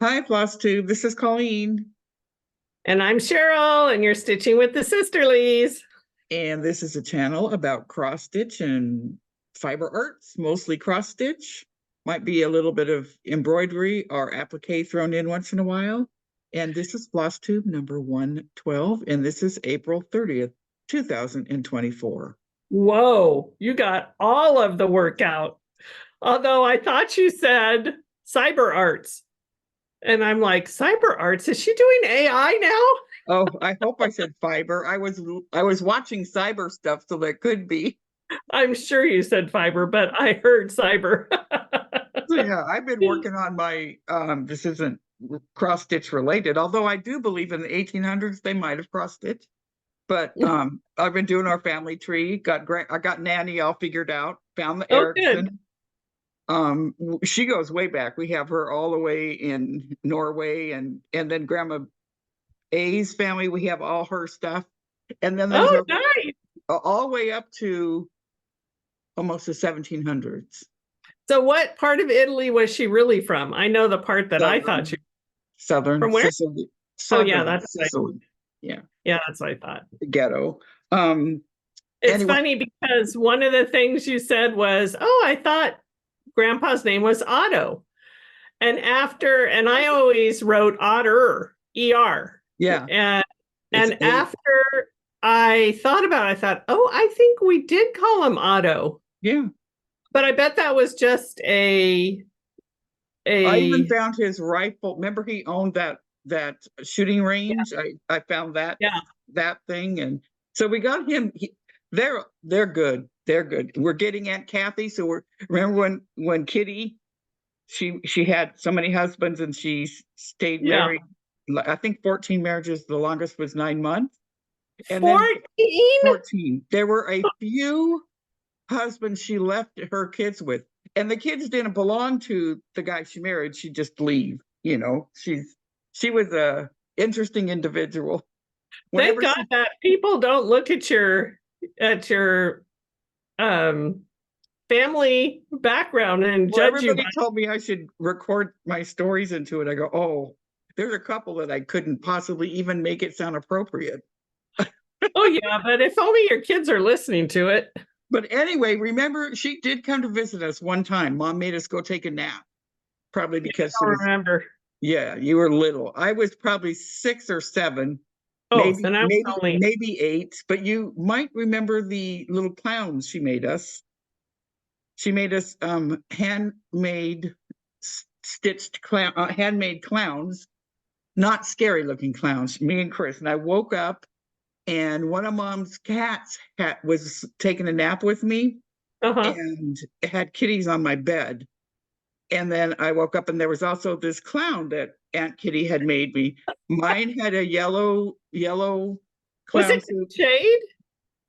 Hi, Floss Tube. This is Colleen. And I'm Cheryl, and you're stitching with the Sisterlies. And this is a channel about cross stitch and fiber arts, mostly cross stitch. Might be a little bit of embroidery or applique thrown in once in a while. And this is Floss Tube number 112, and this is April 30th, 2024. Whoa, you got all of the workout. Although I thought you said cyber arts. And I'm like, cyber arts? Is she doing AI now? Oh, I hope I said fiber. I was watching cyber stuff, so that could be. I'm sure you said fiber, but I heard cyber. So yeah, I've been working on my this isn't cross stitch related, although I do believe in the 1800s they might have cross stitched. But I've been doing our family tree. I got Nanny all figured out. Found the Erickson. She goes way back. We have her all the way in Norway, and then Grandma A's family. We have all her stuff, and then there's nice. all the way up to almost the 1700s. So what part of Italy was she really from? I know the part that I thought she Southern. From where? Sicily. Southern, yeah, that's Sicily. Yeah, that's what I thought. Ghetto. It's anyway. Funny because one of the things you said was, I thought Grandpa's name was Otto. And I always wrote Otter, E-R. Yeah. And after I thought about it, I thought, I think we did call him Otto. Yeah. But I bet that was just I even found his rifle. Remember he owned that shooting range? Yeah. I found that thing. And so we got him. They're good. They're good. We're getting Aunt Kathy. So remember when Kitty, she had so many husbands and she stayed married. I think 14 marriages. The longest was 9 months. And 14? 14. There were a few husbands she left her kids with, and the kids didn't belong to the guy she married. She'd just leave. She was a interesting individual. Thank God that people don't look at your family background and judge you. Everybody told me I should record my stories into it. I go, there's a couple that I couldn't possibly even make it sound appropriate. Oh yeah, but if only your kids are listening to it. But anyway, remember, she did come to visit us one time. Mom made us go take a nap, probably because I remember. Yeah, you were little. I was probably 6 or 7. Maybe 8. But you might remember the little clowns she made us. She made us handmade stitched handmade clowns, not scary looking clowns. Me and Chris. And I woke up, and one of Mom's cats was taking a nap with me, and had kitties on my bed. And then I woke up, and there was also this clown that Aunt Kitty had made me. Mine had a yellow clown. Was it shade?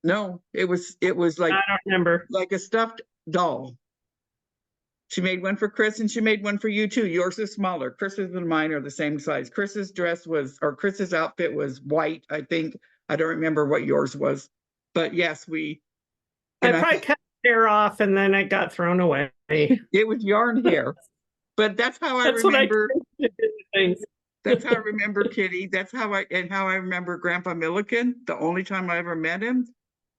No, it was like, I don't remember, like a stuffed doll. She made one for Chris, and she made one for you too. Yours is smaller. Chris's and mine are the same size. Chris's outfit was white, I think. I don't remember what yours was, but yes, I probably cut hair off and then it got thrown away. It was yarn hair, but that's how I remember things. That's how I remember Kitty. That's how I remember Grandpa Milliken. The only time I ever met him,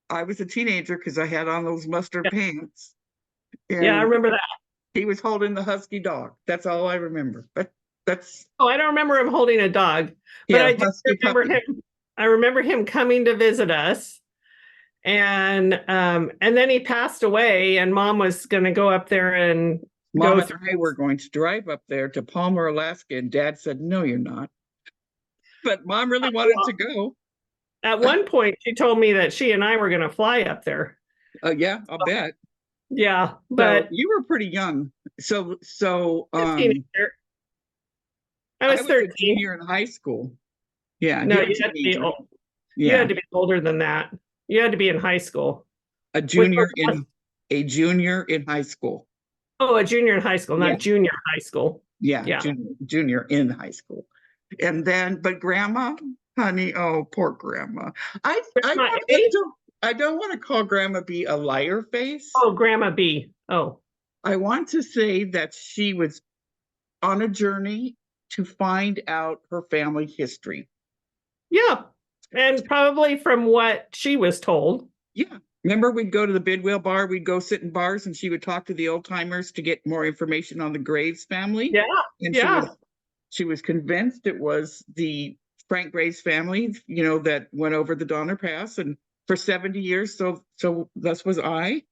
I was a teenager because I had on those mustard pants. Yeah, I remember that. He was holding the husky dog. That's all I remember. But that's. Oh, I don't remember him holding a dog, but I do remember him. I remember him coming to visit us, and then he passed away, and Mom was going to go up there and Mom and I were going to drive up there to Palmer, Alaska, and Dad said, "No, you're not." But Mom really wanted to go. At one point, she told me that she and I were going to fly up there. Oh yeah, I'll bet. Yeah, but so you were pretty young. So I was 13. A junior in high school. Yeah. No, you had to be old. Yeah. You had to be older than that. You had to be in high school. A junior in high school. Oh, a junior in high school, not junior high school. Yeah. Junior in high school. And then, but Grandma, honey, poor Grandma. I don't want to call Grandma B a liar face. Oh, Grandma B. Oh. I want to say that she was on a journey to find out her family history. Yeah. And probably from what she was told. Yeah. Remember, we'd go to the Bidwell bar, we'd go sit in bars, and she would talk to the old timers to get more information on the Graves family. Yeah. And she was convinced it was the Frank Graves family, that went over the Donner Pass, and for 70 years. So thus was I.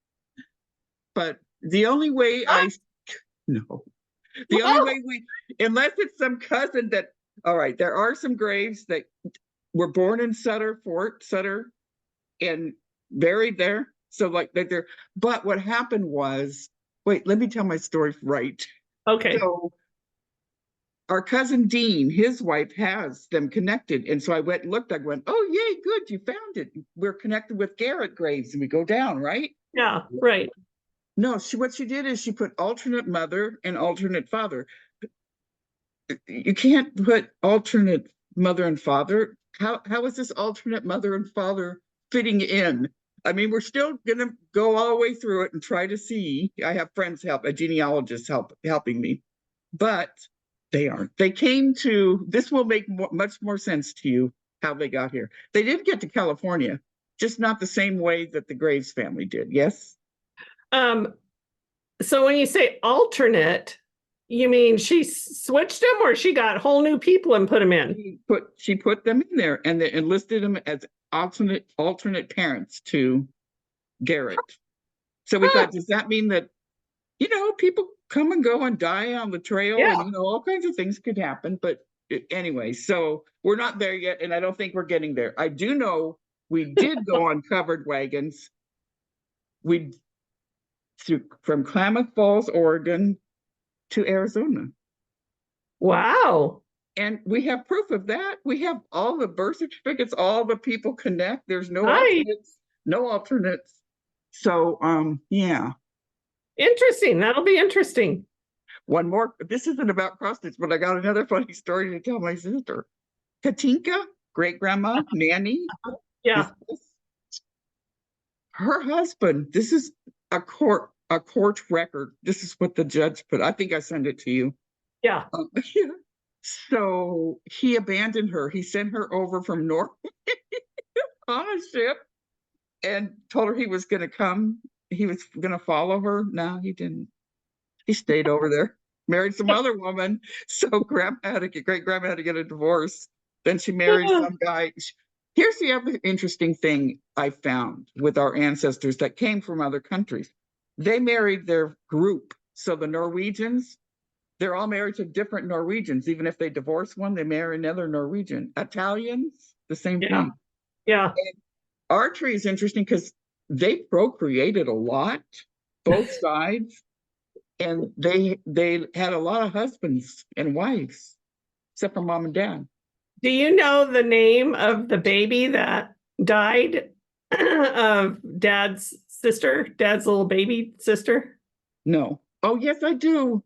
But the only way unless it's some cousin that, all right, there are some Graves that were born in Fort Sutter, and buried there. So but what happened was, wait, let me tell my story right. Okay. So our cousin Dean, his wife, has them connected. And so I went and looked, I went, oh, yay, good, you found it. We're connected with Garrett Graves, and we go down, right? Yeah, right. No, what she did is she put alternate mother and alternate father. You can't put alternate mother and father. How is this alternate mother and father fitting in? I mean, we're still going to go all the way through it and try to see. I have friends a genealogist helping me, but they aren't. They came to, this will make much more sense to you how they got here. They did get to California, just not the same way that the Graves family did. Yes? So when you say alternate, you mean she switched them, or she got whole new people and put them in? She put them in there and they enlisted them as alternate parents to Garrett. So we thought, does that mean that, people come and go and die on the trail, and all kinds of things could happen. But anyway, so we're not there yet, and I don't think we're getting there. I do know we did go on covered wagons. From Klamath Falls, Oregon to Arizona. Wow. And we have proof of that. We have all the birth certificates, all the people connect. There's no alternates. So, yeah. Interesting. That'll be interesting. One more. This isn't about cross stitch, but I got another funny story to tell my sister. Katinka, great grandma, Nanny. Yeah. Her husband. This is a court record. This is what the judge put. I think I sent it to you. Yeah. So he abandoned her. He sent her over from Norway on a ship and told her he was going to come. He was going to follow her. No, he didn't. He stayed over there, married some other woman. So great grandma had to get a divorce. Then she married some guy. Here's the other interesting thing I found with our ancestors that came from other countries. They married their group. So the Norwegians, they're all married to different Norwegians. Even if they divorce one, they marry another Norwegian. Italians, the same thing. Yeah. And our tree is interesting because they procreated a lot, both sides, and they had a lot of husbands and wives, except for mom and dad. Do you know the name of the baby that died of dad's little baby sister? No. Oh, yes, I do.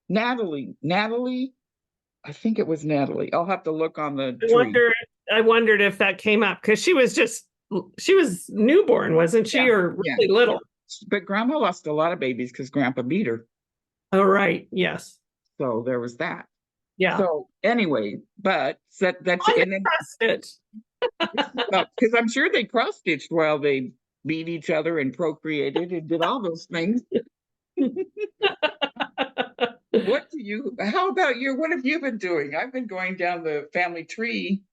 Natalie. I think it was Natalie. I'll have to look on the tree. I wondered if that came up because she was newborn, wasn't she? Or really little. But grandma lost a lot of babies because grandpa beat her. Oh, right. Yes. So there was that. Yeah. So anyway, but that's and then because I'm sure they cross stitched while they beat each other and procreated and did all those things. How about you? What have you been doing? I've been going down the family tree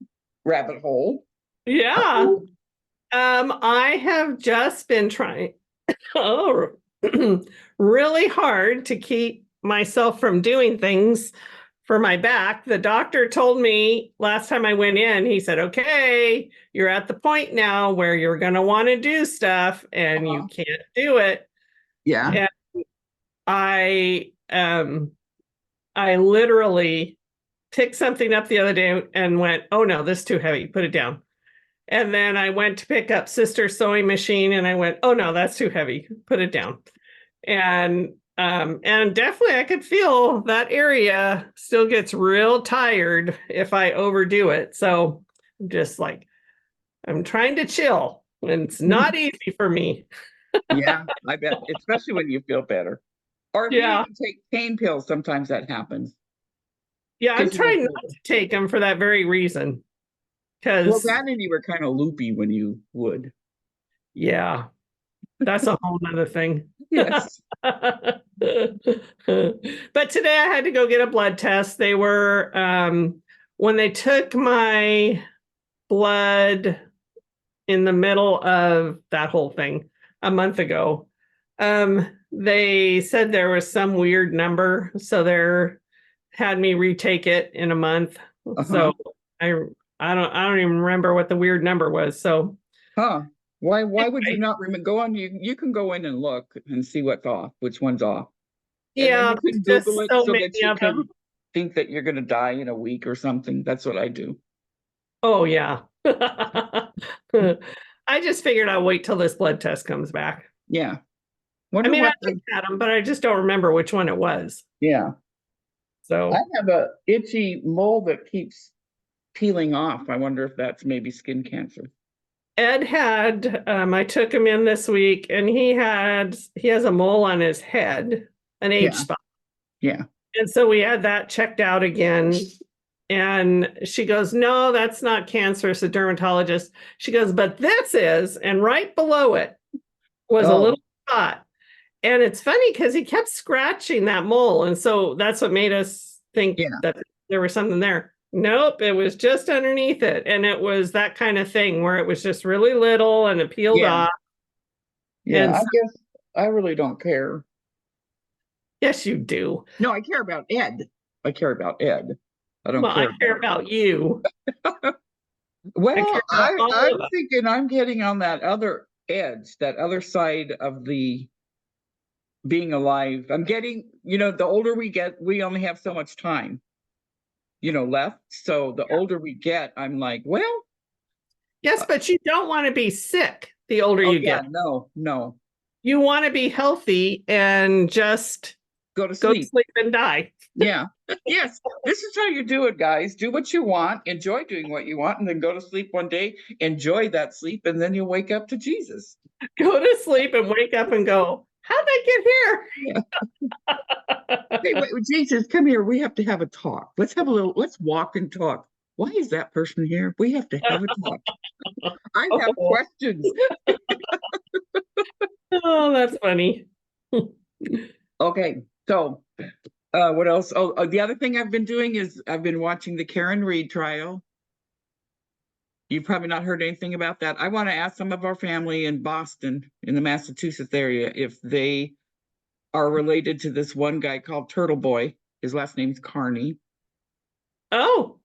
rabbit hole. Yeah. I have just been trying really hard to keep myself from doing things for my back. The doctor told me last time I went in, he said, okay, you're at the point now where you're going to want to do stuff and you can't do it. Yeah. And I literally picked something up the other day and went, oh no, this is too heavy, put it down. And then I went to pick up sister's sewing machine and I went, oh no, that's too heavy, put it down. And definitely I could feel that area still gets real tired if I overdo it. So I'm just like, I'm trying to chill and it's not easy for me. Yeah, I bet, especially when you feel better. Or if you even take pain pills, sometimes that happens. Yeah, I'm trying not to take them for that very reason. Well, that and you were kind of loopy when you would. Yeah, that's a whole nother thing. Yes. But today I had to go get a blood test. They were, when they took my blood in the middle of that whole thing a month ago, they said there was some weird number. So they had me retake it in a month. So I don't even remember what the weird number was. So why would you not remember? Go on, you can go in and look and see what's off, which one's off. Yeah, and then you can Google it so that you can think that you're going to die in a week or something. That's what I do. Oh yeah. I just figured I'll wait till this blood test comes back. Yeah. I mean, I looked at them, but I just don't remember which one it was. Yeah. So I have a itchy mole that keeps peeling off. I wonder if that's maybe skin cancer. Ed had, I took him in this week, and he has a mole on his head, an age spot. Yeah. And so we had that checked out again. And she goes, no, that's not cancer. It's a dermatologist. She goes, but this is, and right below it was a little spot. And it's funny because he kept scratching that mole. And so that's what made us think that there was something there. Nope, it was just underneath it. And it was that kind of thing where it was just really little and it peeled off. Yeah, I guess I really don't care. Yes, you do. No, I care about Ed. I care about Ed. I don't care. I care about you. Well, I'm thinking I'm getting on that other edge, that other side of the being alive. I'm getting, the older we get, we only have so much time, left. So the older we get, I'm like, well. Yes, but you don't want to be sick the older you get. No. You want to be healthy and just go to sleep and die. Yeah. Yes. This is how you do it, guys. Do what you want, enjoy doing what you want, and then go to sleep one day, enjoy that sleep, and then you'll wake up to Jesus. Go to sleep and wake up and go, how'd I get here? Hey, wait, Jesus, come here. We have to have a talk. Let's walk and talk. Why is that person here? We have to have a talk. I have questions. Oh, that's funny. Okay. So what else? Oh, the other thing I've been doing is I've been watching the Karen Reed trial. You've probably not heard anything about that. I want to ask some of our family in Boston, in the Massachusetts area, if they are related to this one guy called Turtle Boy. His last name's Carney. Oh.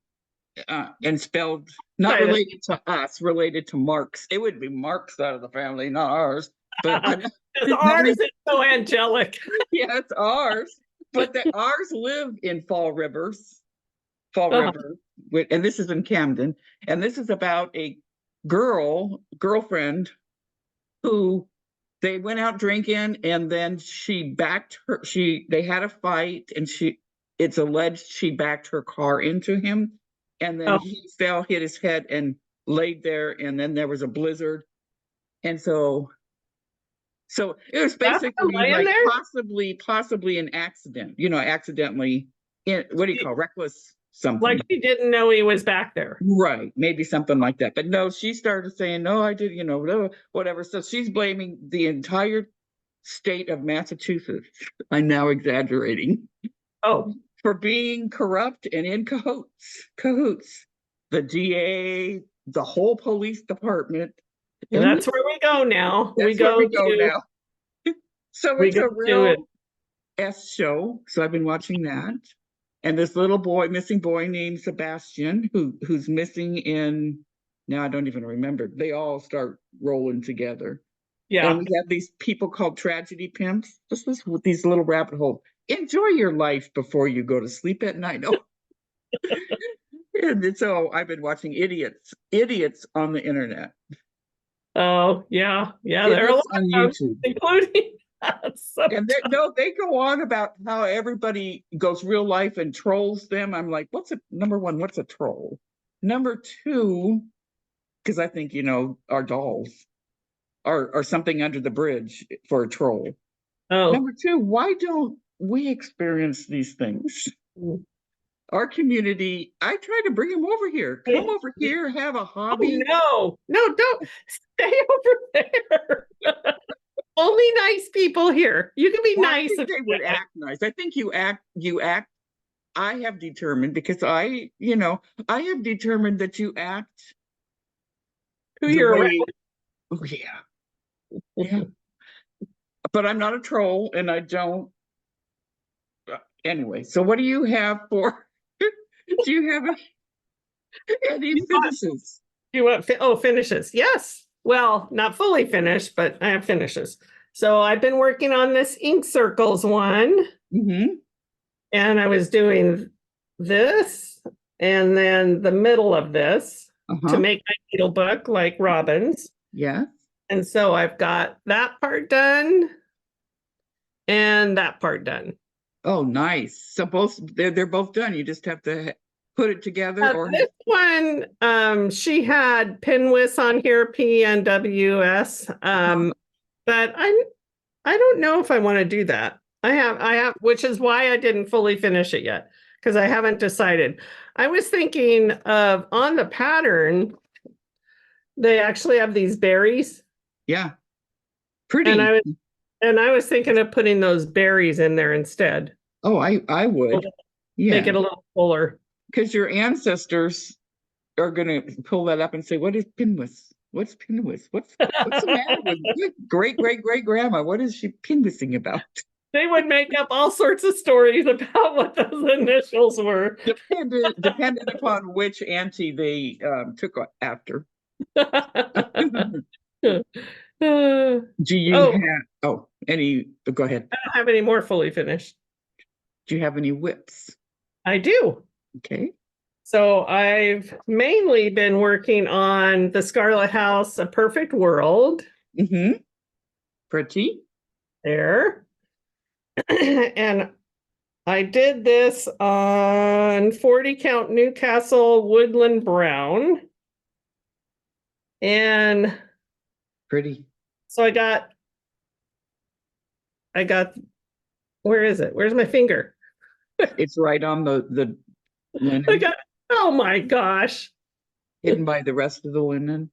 And spelled, not related to us, related to Mark's. It would be Mark's side of the family, not ours. But ours is so angelic. Yeah, it's ours. But ours live in Fall River, and this is in Camden. And this is about a girlfriend who they went out drinking, and then she backed her. They had a fight, and it's alleged she backed her car into him, and then he fell, hit his head, and laid there. And then there was a blizzard, and so it was basically like possibly an accident, accidentally, what do you call reckless something. Like she didn't know he was back there. Right. Maybe something like that. But no, she started saying, no, I did, whatever. So she's blaming the entire state of Massachusetts. I'm now exaggerating. Oh. For being corrupt and in cahoots. The DA, the whole police department. And that's where we go now. So it's a real S show. So I've been watching that. And this missing boy named Sebastian, who's missing in, now I don't even remember. They all start rolling together. Yeah. And we have these people called tragedy pimps. This is with these little rabbit holes. Enjoy your life before you go to sleep at night. Oh. And so I've been watching idiots on the internet. Oh, yeah. They're a lot on YouTube, including. And they go on about how everybody goes real life and trolls them. I'm like, number one, what's a troll? Number two, because I think, our dolls are something under the bridge for a troll. Oh. Number two, why don't we experience these things? our community, I try to bring them over here. Come over here, have a hobby. Oh, no, don't stay over there. Only nice people here. You can be nice. If they would act nice. I think you act. I have determined, because I have determined that you act who you're around. Oh yeah. Yeah. But I'm not a troll, and I don't. Anyway, so what do you have for? Do you have any finishes? You want finishes? Yes. Well, not fully finished, but I have finishes. So I've been working on this ink circles one, and I was doing this, and then the middle of this to make my needle book like Robin's. Yeah. And so I've got that part done and that part done. Oh, nice. So they're both done. You just have to put it together. Or this one, she had pinwis on here, PNWS. But I don't know if I want to do that. I have, which is why I didn't fully finish it yet, because I haven't decided. I was thinking of, on the pattern, they actually have these berries. Yeah. Pretty. And I was thinking of putting those berries in there instead. Oh, I would. Yeah. Make it a little fuller. Because your ancestors are going to pull that up and say, what is pinwis? What's pinwis? What's the matter with great grandma? What is she pinwissing about? They would make up all sorts of stories about what those initials were. Depending upon which auntie they took after. Do you have any? Go ahead. I don't have any more fully finished. Do you have any whips? I do. Okay. So I've mainly been working on the Scarlet House, A Perfect World. Pretty. There. And I did this on 40 count Newcastle Woodland Brown. And pretty. So I got, where is it? Where's my finger? It's right on the linen. Oh my gosh. Hidden by the rest of the linen.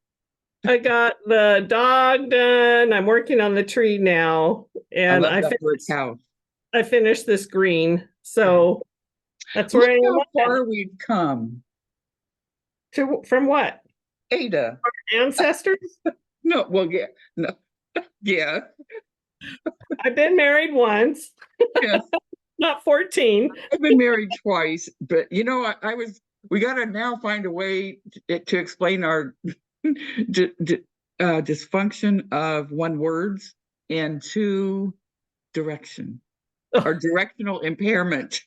I got the dog done. I'm working on the tree now. And I finished this green. So that's where I am. How far we've come. From what? Ada. Our ancestors? No, well, yeah. No. Yeah. I've been married once. Yes. Not 14. I've been married twice, but we got to now find a way to explain our dysfunction of one words and two direction, or directional impairment.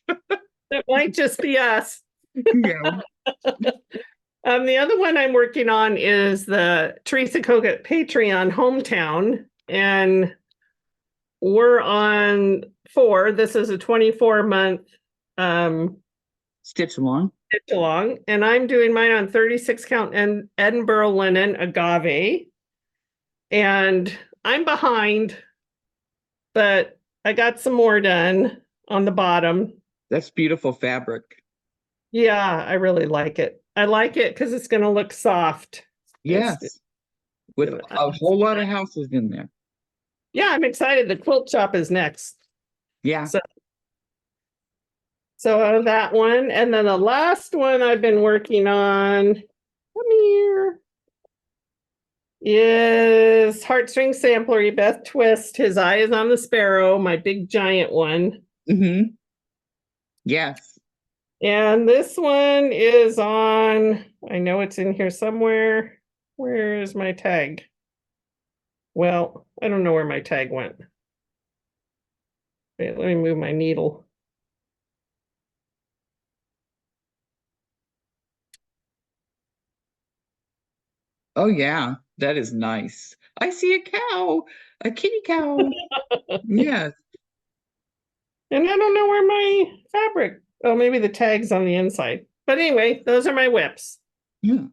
It might just be us. Yeah. The other one I'm working on is the Teresa Kogut Patreon Hometown, and we're on 4. This is a 24-month stitch along, and I'm doing mine on 36 count and Edinburgh linen agave, and I'm behind, but I got some more done on the bottom. That's beautiful fabric. Yeah, I really like it. I like it because it's going to look soft. Yes, with a whole lot of houses in there. Yeah, I'm excited. The quilt shop is next. Yeah. So that one. And then the last one I've been working on, come here, is Heartstring Samplery, Beth Twist. His Eye is on the Sparrow, my big giant one. Yes. And this one is on, I know it's in here somewhere. Where is my tag? Well, I don't know where my tag went. Wait, let me move my needle. Oh, yeah, that is nice. I see a cow, a kitty cow. Yes. And I don't know where my fabric, oh, maybe the tag's on the inside. But anyway, those are my whips. Yeah.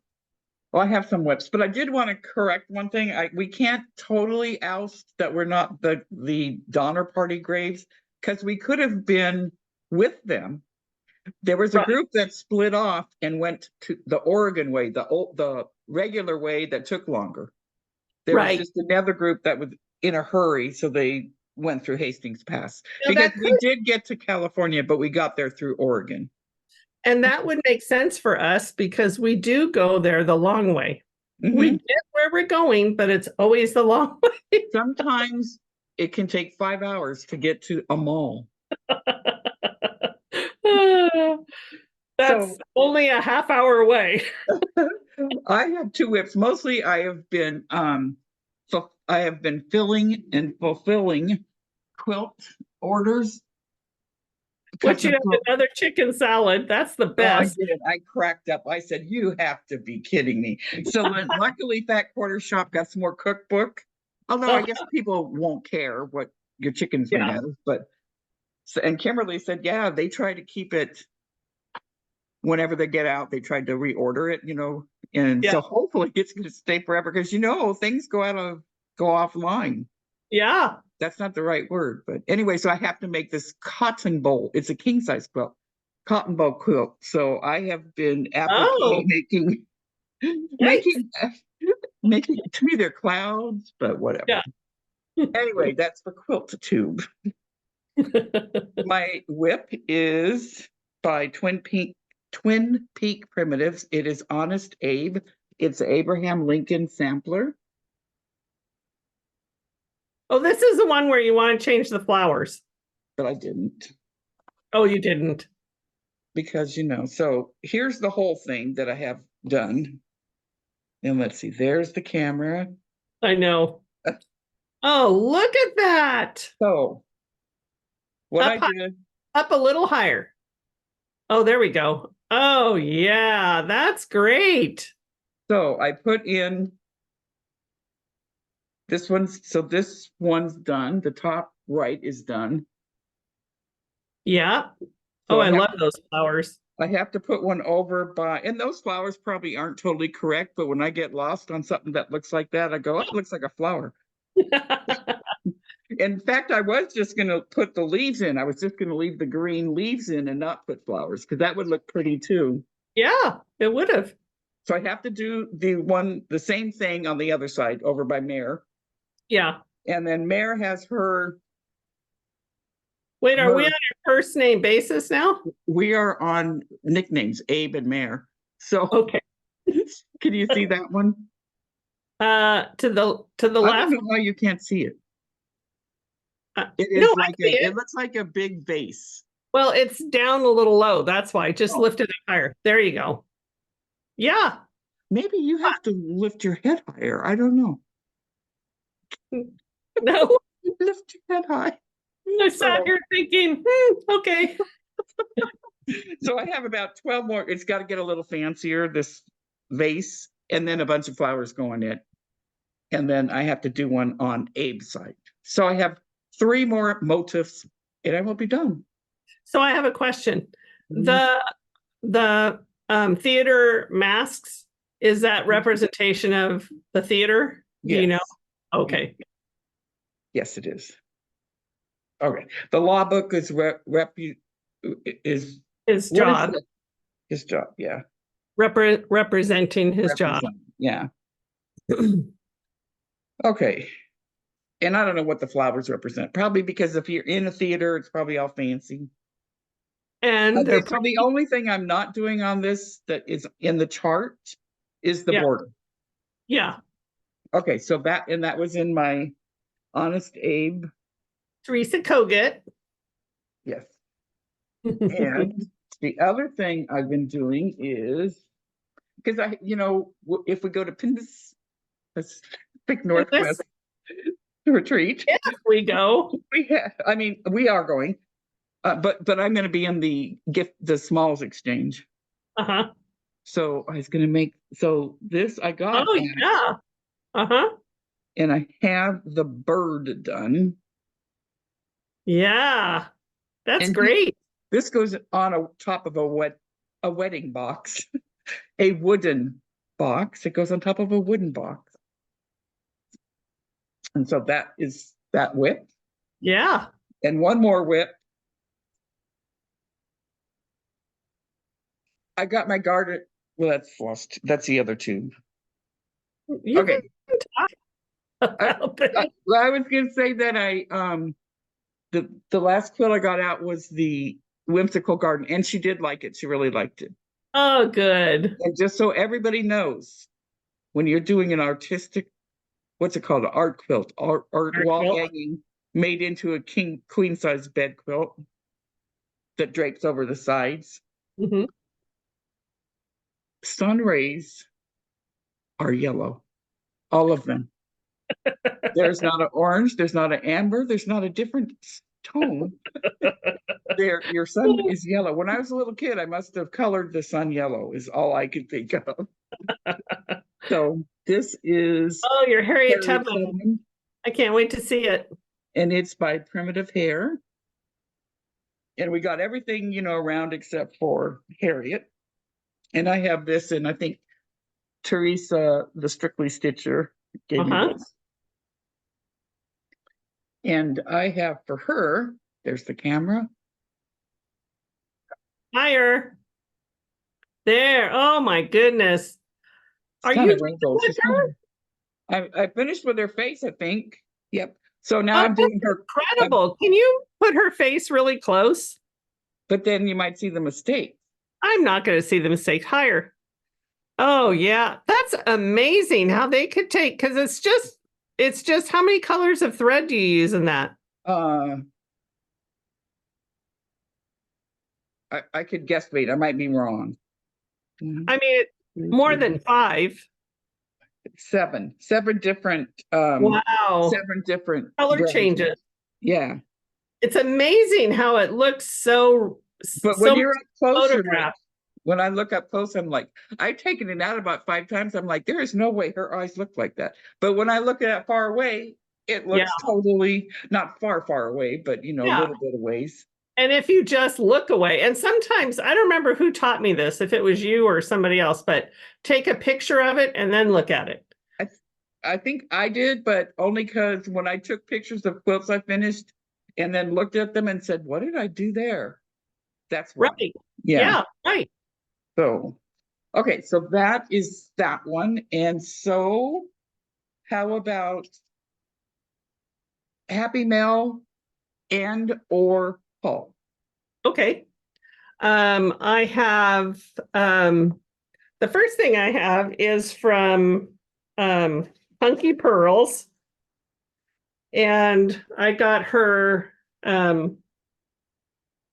Well, I have some whips, but I did want to correct one thing. We can't totally oust that we're not the Donner Party graves, because we could have been with them. There was a group that split off and went to the Oregon way, the regular way that took longer. There was just another group that was in a hurry, so they went through Hastings Pass. Because we did get to California, but we got there through Oregon. And that would make sense for us because we do go there the long way. We get where we're going, but it's always the long way. Sometimes it can take 5 hours to get to a mall. That's only a half hour away. I have 2 whips. Mostly I have been filling and fulfilling quilt orders. But you have another chicken salad. That's the best. I did. I cracked up. I said, "You have to be kidding me." So luckily Fat Quarter Shop got some more cookbook. Although I guess people won't care what your chicken's made out of. But and Kimberly said, yeah, they try to keep it whenever they get out, they tried to reorder it, and so hopefully it's going to stay forever because things go offline. Yeah. That's not the right word, but anyway, so I have to make this cotton bowl. It's a king size quilt, cotton bowl quilt. So I have been making to me they're clouds, but whatever. Yeah. Anyway, that's the quilt tube. My whip is by Twin Peak Primitives. It is Honest Abe. It's Abraham Lincoln sampler. Oh, this is the one where you want to change the flowers. But I didn't. Oh, you didn't? Because, so here's the whole thing that I have done. And let's see, there's the camera. I know. Oh, look at that. So what I did. Up a little higher. Oh, there we go. Oh, yeah, that's great. So I put in this one's done. The top right is done. Yeah. So I love those flowers. I have to put one over and those flowers probably aren't totally correct, but when I get lost on something that looks like that, I go, oh, it looks like a flower. In fact, I was just going to put the leaves in. I was just going to leave the green leaves in and not put flowers because that would look pretty too. Yeah, it would have. So I have to do the same thing on the other side over by Mare. Yeah. And then Mare has her. Wait, are we on a first name basis now? We are on nicknames, Abe and Mare. So okay. Can you see that one? To the left. I don't know why you can't see it. It looks like a big vase. Well, it's down a little low. That's why. Just lift it higher. There you go. Yeah. Maybe you have to lift your head higher. I don't know. No. Lift your head high. I sat here thinking, okay. So I have about 12 more. It's got to get a little fancier, this vase, and then a bunch of flowers go on it. And then I have to do one on Abe's side. So I have 3 more motifs and I will be done. So I have a question. The theater masks, is that representation of the theater? Do you know? Okay. Yes, it is. Okay. The law book is his job. His job, yeah. Representing his job. Yeah. Okay. And I don't know what the flowers represent. Probably because if you're in a theater, it's probably all fancy. And so the only thing I'm not doing on this that is in the chart is the border. Yeah. Okay, so that was in my Honest Abe. Teresa Kogut. Yes. And the other thing I've been doing is because if we go to Pacific Northwest retreat, we go. We are going, but I'm going to be in the Smalls Exchange. So I was going to make this I got. Oh yeah. And I have the bird done. Yeah, that's great. This goes on top of a wedding box, a wooden box. It goes on top of a wooden box. And so that is that whip. Yeah. And one more whip. I got my garden. Well, that's Floss. That's the other tube. You okay. Can talk about that. Well, I was going to say that the last quilt I got out was the Whimsical Garden, and she did like it. She really liked it. Oh, good. And just so everybody knows, when you're doing an artistic, what's it called? An art quilt, art wall quilt. hanging made into a queen size bed quilt that drapes over the sides. Mm-hmm. Sun rays are yellow, all of them. There's not an orange, there's not an amber, there's not a different tone. Your sun is yellow. When I was a little kid, I must have colored the sun yellow, is all I could think of. So this is your Harriet Tubman. I can't wait to see it. And it's by Primitive Hair. And we got everything, around except for Harriet. And I have this, and I think Teresa, the Strictly Stitcher, gave me this. And I have for her, there's the camera. Higher. There. Oh my goodness. Are you with her? I finished with her face, I think. Yep. So now I'm doing her. Incredible. Can you put her face really close? But then you might see the mistake. I'm not going to see the mistake. Higher. Oh yeah. That's amazing how they could take, because it's just how many colors of thread do you use in that? I could guesstimate. I might be wrong. I mean, more than 5. 7 different wow. 7 different color changes. Yeah. It's amazing how it looks so. But when you're up closer, when I look up close, I'm like, I've taken it out about 5 times. I'm like, there is no way her eyes look like that. But when I look at it far away, it looks totally not far away, but a little bit of ways. And if you just look away, and sometimes, I don't remember who taught me this, if it was you or somebody else, but take a picture of it and then look at it. I think I did, but only because when I took pictures of quilts I finished and then looked at them and said, what did I do there? That's why. Right. Yeah, right. So, okay, so that is that one. And so how about Happy Mail and or Paul? Okay. I have the first thing I have is from Funky Pearls, and I got her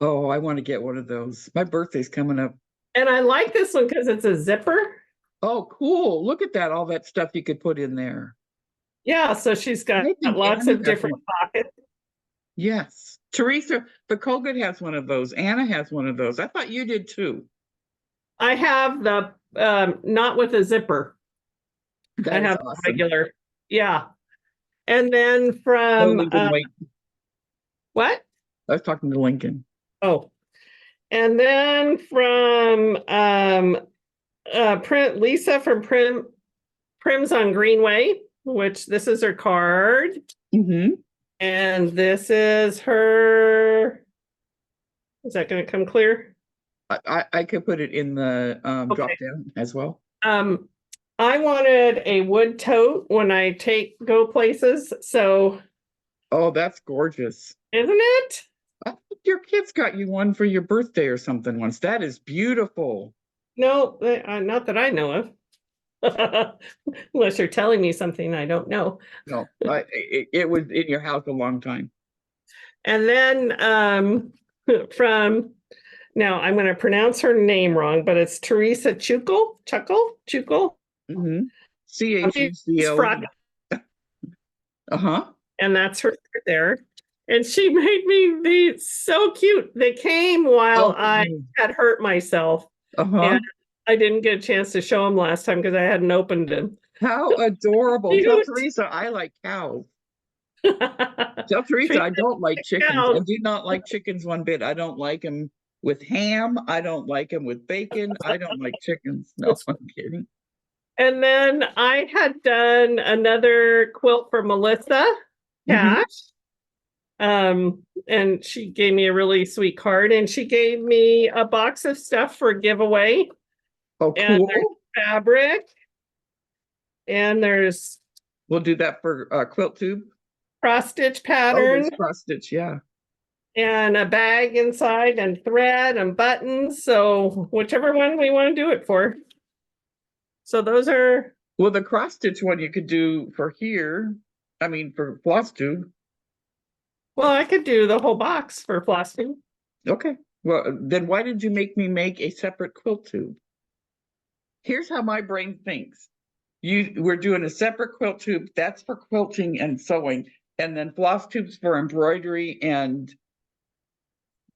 oh, I want to get one of those. My birthday's coming up. And I like this one because it's a zipper. Oh, cool. Look at that, all that stuff you could put in there. Yeah, so she's got lots of different pockets. Yes. Teresa, the Colgate has one of those. Anna has one of those. I thought you did too. I have the not with a zipper. I have awesome. Regular. Yeah. And then from what? I was talking to Lincoln. Oh. And then from Lisa from Prim's on Greenway, which this is her card. Mm-hmm. And this is her. Is that going to come clear? I could put it in the drop down as well. I wanted a wood tote when I go places. So. Oh, that's gorgeous. Isn't it? I think your kids got you one for your birthday or something once. That is beautiful. No, not that I know of. Unless you're telling me something I don't know. No, it was in your house a long time. And then now I'm going to pronounce her name wrong, but it's Teresa Chuckle. Mm-hmm. CHUCO. Uh-huh. And that's her there. And she made me these so cute. They came while I had hurt myself. Uh-huh. And I didn't get a chance to show them last time because I hadn't opened them. How adorable. Tell Teresa I like cows. Tell Teresa I don't like chickens. I do not like chickens one bit. I don't like them with ham. I don't like them with bacon. I don't like chickens. No, I'm kidding. And then I had done another quilt for Melissa Cash. And she gave me a really sweet card, and she gave me a box of stuff for giveaway. Oh, And cool. there's fabric, and there's we'll do that for quilt tube. Cross stitch Oh, pattern. there's cross stitch, yeah. And a bag inside, and thread and buttons. So whichever one we want to do it for. So those are. Well, the cross stitch one you could do for here. I mean, for floss tube. Well, I could do the whole box for floss tube. Okay. Well, then why did you make me make a separate quilt tube? Here's how my brain thinks. We're doing a separate quilt tube. That's for quilting and sewing. And then floss tubes for embroidery and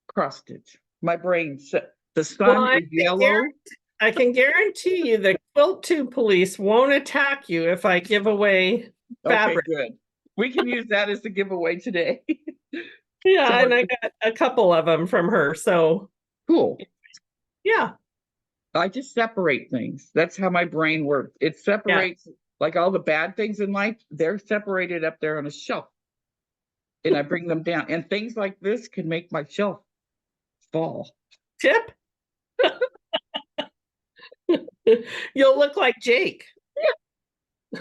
cross stitch. My brain said the sun is yellow. I can guarantee you the quilt tube police won't attack you if I give away fabric. Okay, good. We can use that as the giveaway today. Yeah, so and I got a couple of them from her, so. Cool. Yeah. I just separate things. That's how my brain works. It separates, like all the bad things in life, they're separated up there on a shelf. And I bring them down. And things like this can make my shelf fall. Tip? You'll look like Jake. Yeah.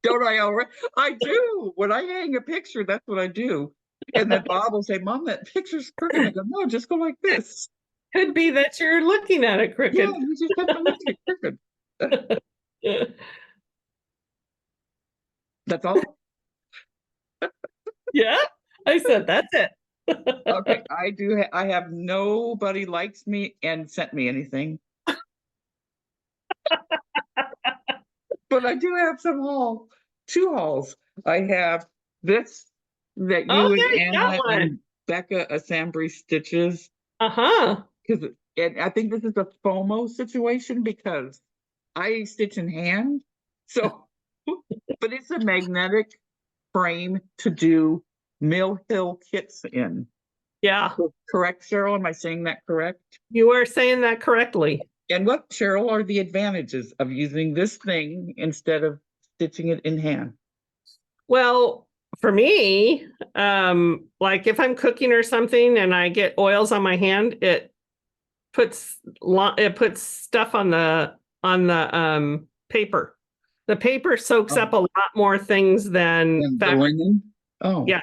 Don't I already? I do. When I hang a picture, that's what I do. And then Bob will say, Mom, that picture's crooked. I go, no, just go like this. Could be that you're looking at it crooked. Yeah, you just have to look at it crooked. That's all? Yeah, I said that's it. Okay, I have nobody likes me and sent me anything. But I do have some hauls, 2 hauls. I have this that you and Anna and Becca Assembly stitches. Because and I think this is a FOMO situation because I stitch in hand. So, but it's a magnetic frame to do Mill Hill kits in. Yeah. Correct, Cheryl? Am I saying that correct? You are saying that correctly. And what, Cheryl, are the advantages of using this thing instead of stitching it in hand? Well, for me, like if I'm cooking or something and I get oils on my hand, it puts stuff on the paper. The paper soaks up a lot more things than the linen. Oh, yeah.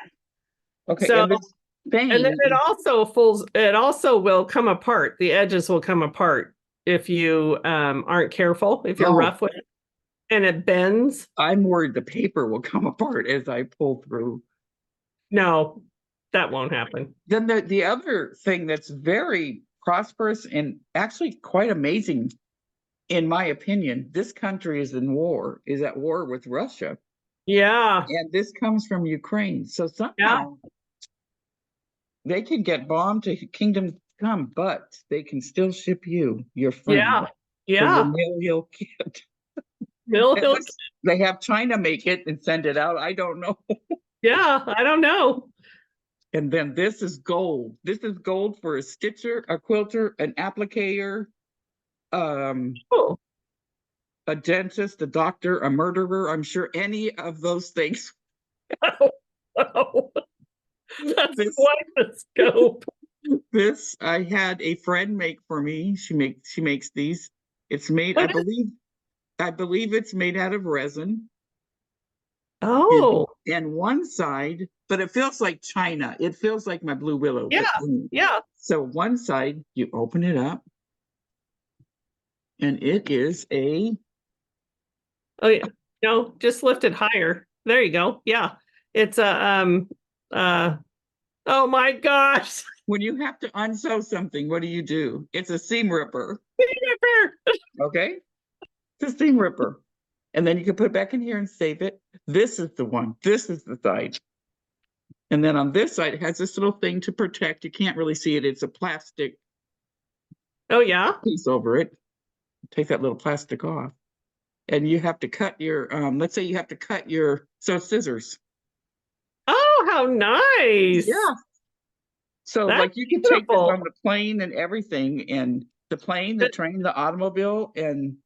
Okay. So, and then it also will come apart. The edges will come apart if you aren't careful, if you're rough with it, and it bends. I'm worried the paper will come apart as I pull through. No, that won't happen. Then the other thing that's very prosperous and actually quite amazing, in my opinion, this country is at war with Russia. Yeah. And this comes from Ukraine. So somehow they can get bombed to kingdom come, but they can still ship you your friend. Yeah. Mill Hill kit. Mill Hill. They have China make it and send it out. I don't know. Yeah, I don't know. And then this is gold. This is gold for a stitcher, a quilter, an applicator, a dentist, a doctor, a murderer. I'm sure any of those things. Oh. That's quite the scope. This I had a friend make for me. She makes these. It's made, I believe it's made out of resin. Oh. And one side, but it feels like China. It feels like my blue willow. Yeah. So one side, you open it up, and it is a. Oh yeah. No, just lift it higher. There you go. Yeah. It's a oh my gosh. When you have to unsew something, what do? It's a seam ripper. Okay. It's a seam ripper. And then you can put it back in here and save it. This is the one. This is the side. And then on this side, it has this little thing to protect. You can't really see it. It's a plastic. Oh, yeah. Piece over it. Take that little plastic off. And you have to cut your, let's say you have to cut your, scissors. Oh, how nice. Yeah. So that's like you can take this on the plane and everything, and the plane, the train, the automobile, and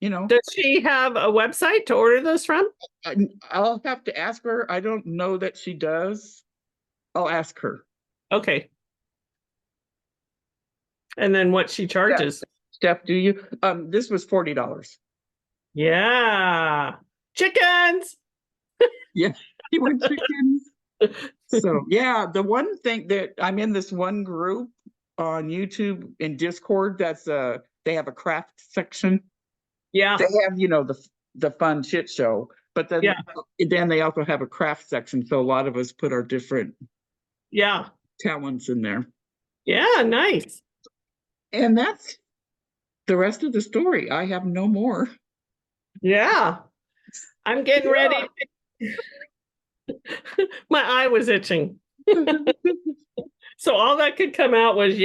Does she have a website to order those from? I'll have to ask her. I don't know that she does. I'll ask her. Okay. And then what she charges. Steph, do you? This was $40. Yeah. Chickens. Yeah, you want chickens? So yeah, the one thing that I'm in this one group on YouTube and Discord that's they have a craft section. Yeah. They have, the fun shit show, but then they also have a craft section. So a lot of us put our different talents in there. Yeah, nice. And that's the rest of the story. I have no more. Yeah. I'm getting ready. My eye was itching. So all that could come out was,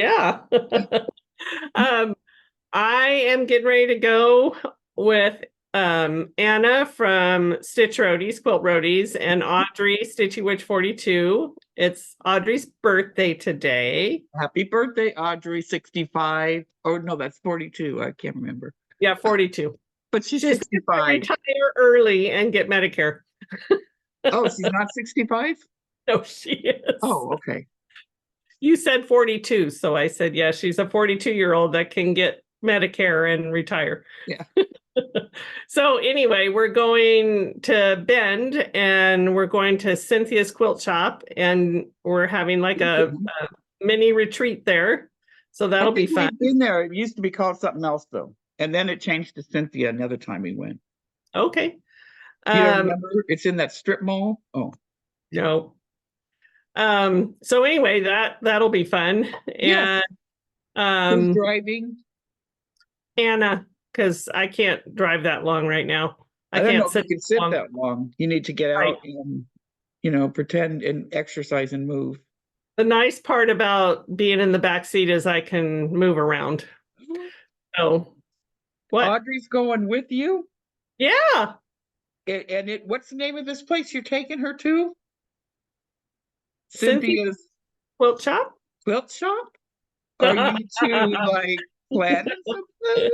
I am getting ready to go with Anna from Stitch Roadies, Quilt Roadies, and Audrey, Stitchy Witch 42. It's Audrey's birthday today. Happy birthday, Audrey, 65. Oh, no, that's 42. I can't remember. Yeah, 42. But she's 65. Retire early and get Medicare. Oh, she's not 65? No, she is. Oh, okay. You said 42, so I said, yeah, she's a 42-year-old that can get Medicare and retire. Yeah. So anyway, we're going to Bend and we're going to Cynthia's quilt shop and we're having like a mini retreat there. So that'll be fun. We've been there. It used to be called something else though. And then it changed to Cynthia another time we went. Okay. You don't remember? It's in that strip mall. Oh. No. So anyway, that'll be fun. Yeah. And who's driving? Anna, because I can't drive that long right now. I don't know if you can sit that long. You need to get out and, pretend and exercise and move. The nice part about being in the back seat is I can move around. So, what? Audrey's going with you? Yeah. And what's the name of this place you're taking her to? Cynthia's quilt shop? Quilt shop? Are you two planning something?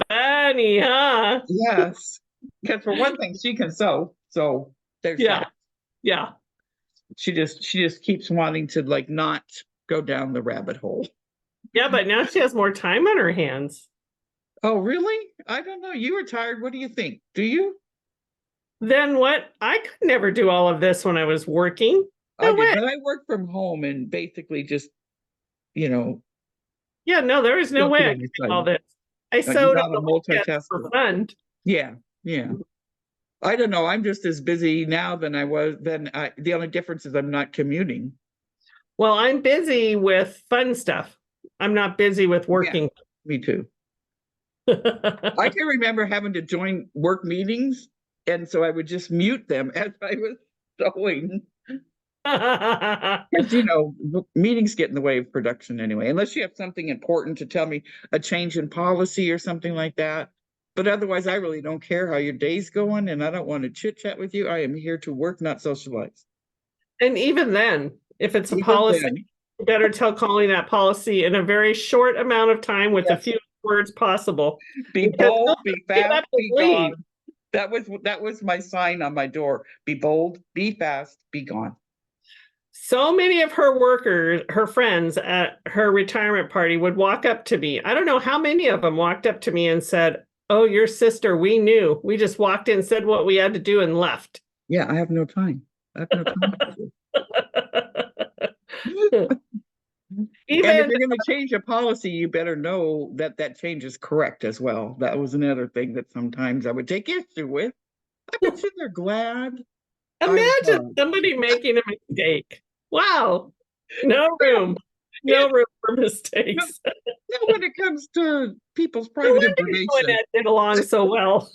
Funny, huh? Yes. Because for one thing, she can sew. So there's that. Yeah. She just keeps wanting to not go down the rabbit hole. Yeah, but now she has more time on her hands. Oh, really? I don't know. You retired. What do you think? Do you? Then what? I could never do all of this when I was working. I did, but I worked from home and basically just, Yeah, no, there is no way I could do all this. I sewed on the for fun. Yeah. I don't know. I'm just as busy now than I was then. The only difference is I'm not commuting. Well, I'm busy with fun stuff. I'm not busy with working. Yeah, me too. I can remember having to join work meetings, and so I would just mute them as I was sewing. Because meetings get in the way of production anyway, unless you have something important to tell me, a change in policy or something like that. But otherwise, I really don't care how your day's going, and I don't want to chit chat with you. I am here to work, not socialize. And even then, if it's a policy, you better tell Colleen that policy in a very short amount of time with the fewest words possible. Be bold, be fast, be gone. That was my sign on my door. Be bold, be fast, be gone. So many of her friends at her retirement party would walk up to me. I don't know how many of them walked up to me and said, "Oh, your sister, we knew. We just walked in, said what we had to do and left." Yeah, I have no time. Even and if you're going to change a policy, you better know that change is correct as well. That was another thing that sometimes I would take issue with. I bet you they're glad. Imagine somebody making a mistake. Wow. No room for mistakes. Not when it comes to people's private information. That did along so well.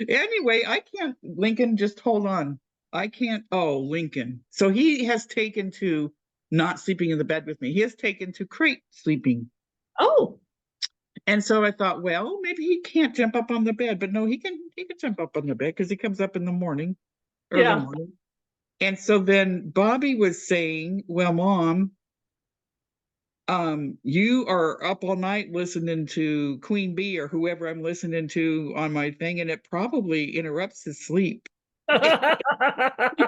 Anyway, I can't. Lincoln, just hold on. I can't. Oh, Lincoln. So he has taken to not sleeping in the bed with me. He has taken to crate sleeping. Oh. And so I thought, well, maybe he can't jump up on the bed, but no, he can jump up on the bed because he comes up in the morning. Early morning. And so then Bobby was saying, well, Mom, you are up all night listening to Queen Bee or whoever I'm listening to on my thing, and it probably interrupts his sleep. And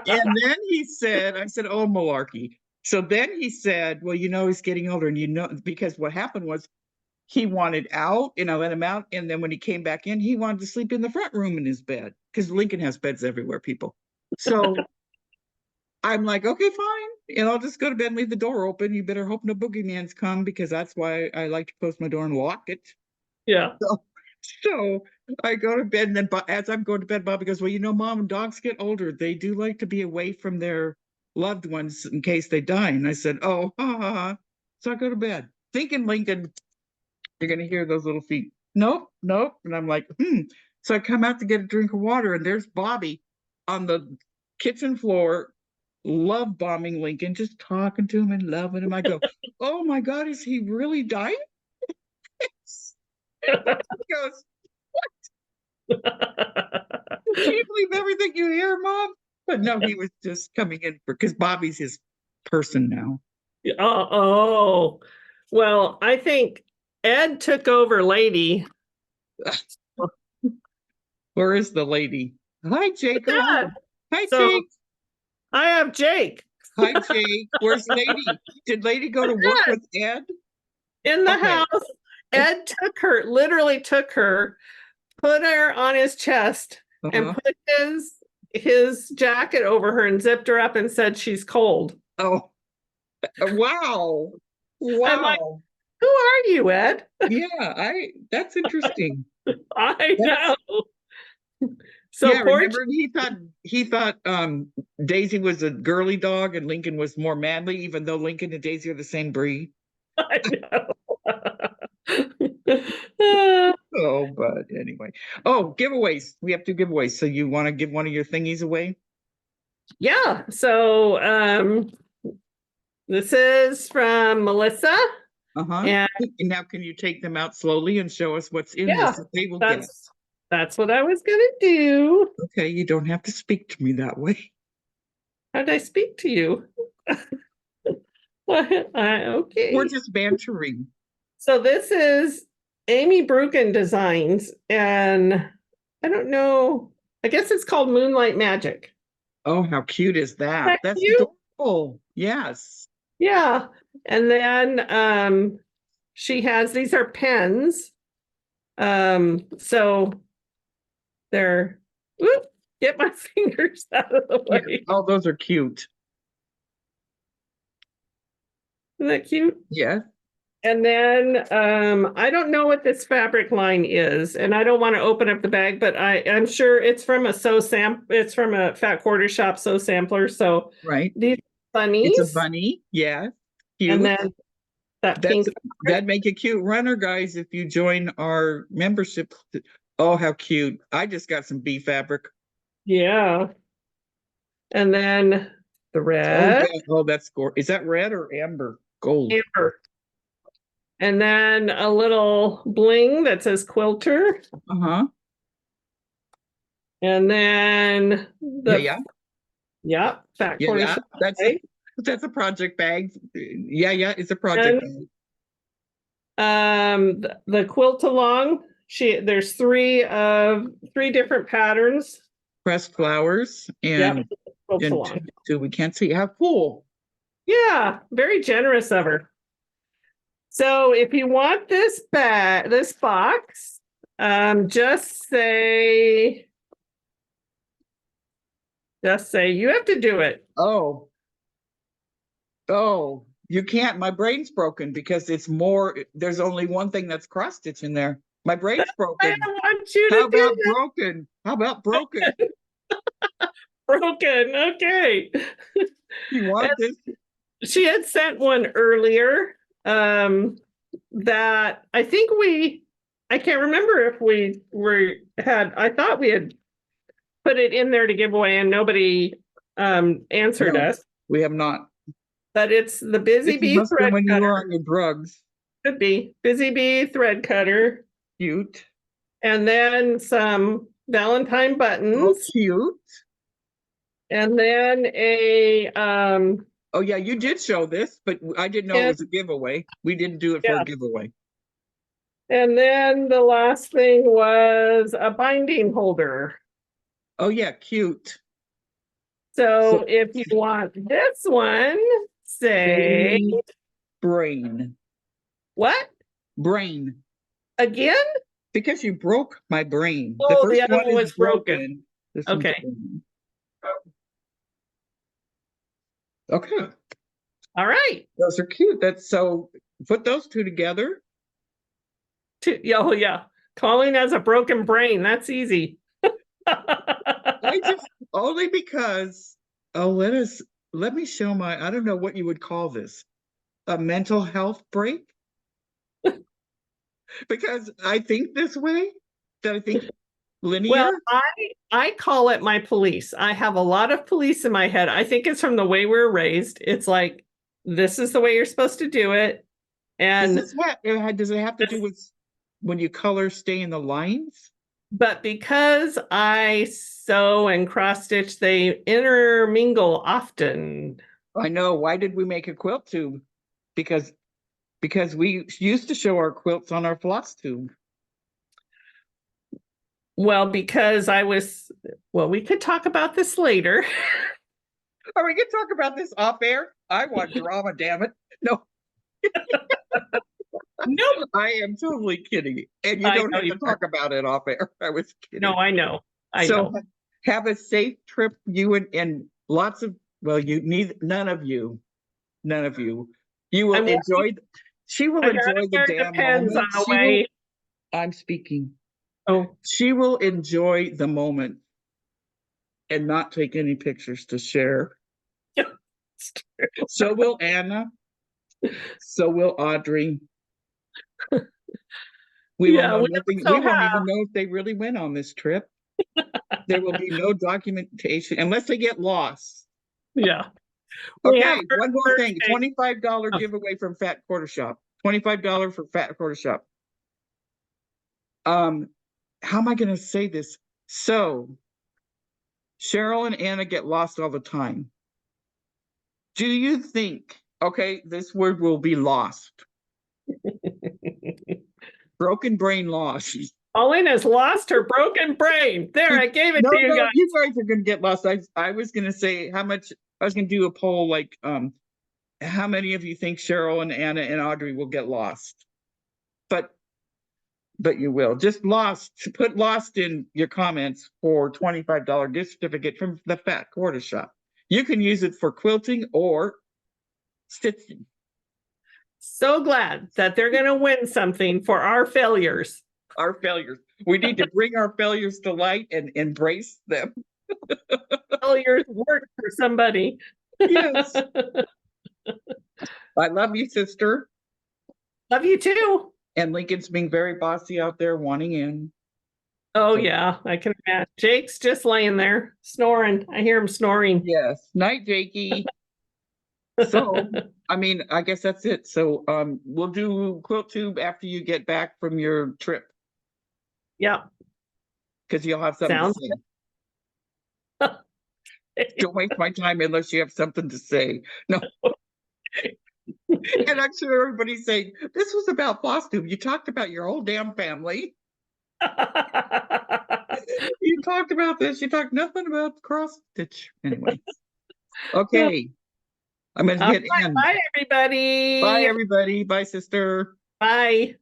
then he said, I said, oh, malarkey. So then he said, well, he's getting older. And because what happened was he wanted out and I let him out. And then when he came back in, he wanted to sleep in the front room in his bed because Lincoln has beds everywhere, people. So I'm like, okay, fine. And I'll just go to bed and leave the door open. You better hope no boogeyman's come because that's why I like to close my door and lock it. Yeah. So I go to bed, and then as I'm going to bed, Bobby goes, well, Mom, when dogs get older, they do like to be away from their loved ones in case they die. And I said, oh, ha, ha, ha. So I go to bed, thinking, Lincoln, you're going to hear those little feet. Nope, nope. And I'm like, So I come out to get a drink of water, and there's Bobby on the kitchen floor, love bombing Lincoln, just talking to him and loving him. I go, oh my God, is he really dying? He goes, what? Can you believe everything you hear, Mom? But no, he was just coming in because Bobby's his person now. Oh, well, I think Ed took over Lady. Where is the lady? Hi, Jake. Hi, Jake. I have Jake. Hi, Jake. Where's Lady? Did Lady go to work with Ed? In the house. Ed literally took her, put her on his chest, and put his jacket over her and zipped her up and said she's cold. Oh, wow. Wow. I'm like, who are you, Ed? Yeah, that's interesting. I know. So yeah, remember he thought Daisy was a girly dog and Lincoln was more manly, even though Lincoln and Daisy are the same breed. I know. Oh, but anyway. Oh, giveaways. We have 2 giveaways. So you want to give one of your thingies away? Yeah. So this is from Melissa. And now can you take them out slowly and show us what's in this that they will get? That's what I was gonna do. Okay, you don't have to speak to me that way. How'd I speak to you? Okay. We're just bantering. So this is Amy Brucken Designs, and I don't know. I guess it's called Moonlight Magic. Oh, how cute is that? That's cute? Adorable. Yes. Yeah. And then she has, these are pens. So they're, get my fingers out of the way. Yeah. Oh, those are cute. Isn't that cute? Yeah. And then I don't know what this fabric line is, and I don't want to open up the bag, but I'm sure it's from it's from a Fat Quarter Shop sew sampler. So these bunnies. It's a bunny, yeah. Cute. And then that'd make a cute runner, guys, if you join our membership. Oh, how cute. I just got some bee fabric. Yeah. And then the red. Oh, that's gorgeous. Is that red or amber? Gold. Amber. And then a little bling that says quilter. And then Fat Quarter Shop. That's a project bag. Yeah, it's a project bag. The quilt along. There's 3 different patterns. Pressed flowers and 2 we can't see. How cool. Yeah, very generous of her. So if you want this box, just say you have to do it. Oh, you can't. My brain's broken because there's only one thing that's cross stitch in there. My brain's broken. I don't want you to do that. Broken? How about broken? Broken. Okay. You want this? She had sent one earlier that I think I can't remember if I thought we had put it in there to give away and nobody answered us. We have not. But it's the Busy Bee thread when cutter. You were on your drugs. Could be. Busy Bee thread cutter. Cute. And then some Valentine buttons. Oh, cute. And then a Oh yeah, you did show this, but I didn't know it was a giveaway. We didn't do it for a giveaway. And then the last thing was a binding holder. Oh yeah, cute. So if you want this one, say brain. What? Brain. Again? Because you broke my brain. Oh, the first one was broken. Okay. Okay. All right. Those are cute. That's so put those two together. Oh yeah. Colleen has a broken brain. That's easy. I just only because let me show my, I don't know what you would call this, a mental health break. Because I think this way, that I think linear. Well, I call it my police. I have a lot of police in my head. I think it's from the way we were raised. It's like, this is the way you're supposed to do it. And does it have to do with when you color stay in the lines? But because I sew and cross stitch, they intermingle often. I know. Why did we make a quilt tube? Because we used to show our quilts on our floss tube. Well, because we could talk about this later. Or we could talk about this off air. I want drama, damn it. No. No, I am totally kidding. And you don't have to talk about it off air. I was kidding. No, I know. I know. Have a safe trip, you and lots of, well, none of you. You will enjoy, she will enjoy the damn moment. I'm speaking. Oh. She will enjoy the moment and not take any pictures to share. So will Anna. So will Audrey. We won't even know if they really went on this trip. There will be no documentation unless they get lost. Yeah. Okay, one more thing. $25 giveaway from Fat Quarter Shop. $25 for Fat Quarter Shop. How am I going to say this? So, Cheryl and Anna get lost all the time. Do you think, okay, this word will be lost. Broken brain lost. Colleen has lost her broken brain. There, I gave it to you guys. You guys are going to get lost. I was going to say how much, I was going to do a poll like, how many of you think Cheryl and Anna and Audrey will get lost? But you will. Just lost. Put lost in your comments for $25 gift certificate from the Fat Quarter Shop. You can use it for quilting or stitching. So glad that they're going to win something for our failures. Our failures. We need to bring our failures to light and embrace them. Failures work for somebody. Yes. I love you, sister. Love you too. And Lincoln's being very bossy out there, wanting in. Oh, yeah, I can imagine. Jake's just laying there, snoring. I hear him snoring. Yes. Night, Jakey. So, I mean, I guess that's it. So, we'll do Quilt Tube after you get back from your trip. Yeah. Because you'll have something to say. Don't waste my time unless you have something to say. No. And I'm sure everybody's saying, this was about Floss Tube. You talked about your whole damn family. You talked about this. You talked nothing about cross stitch. Anyway. Okay. I'm going to hit end. Bye, everybody. Bye, everybody. Bye, sister. Bye.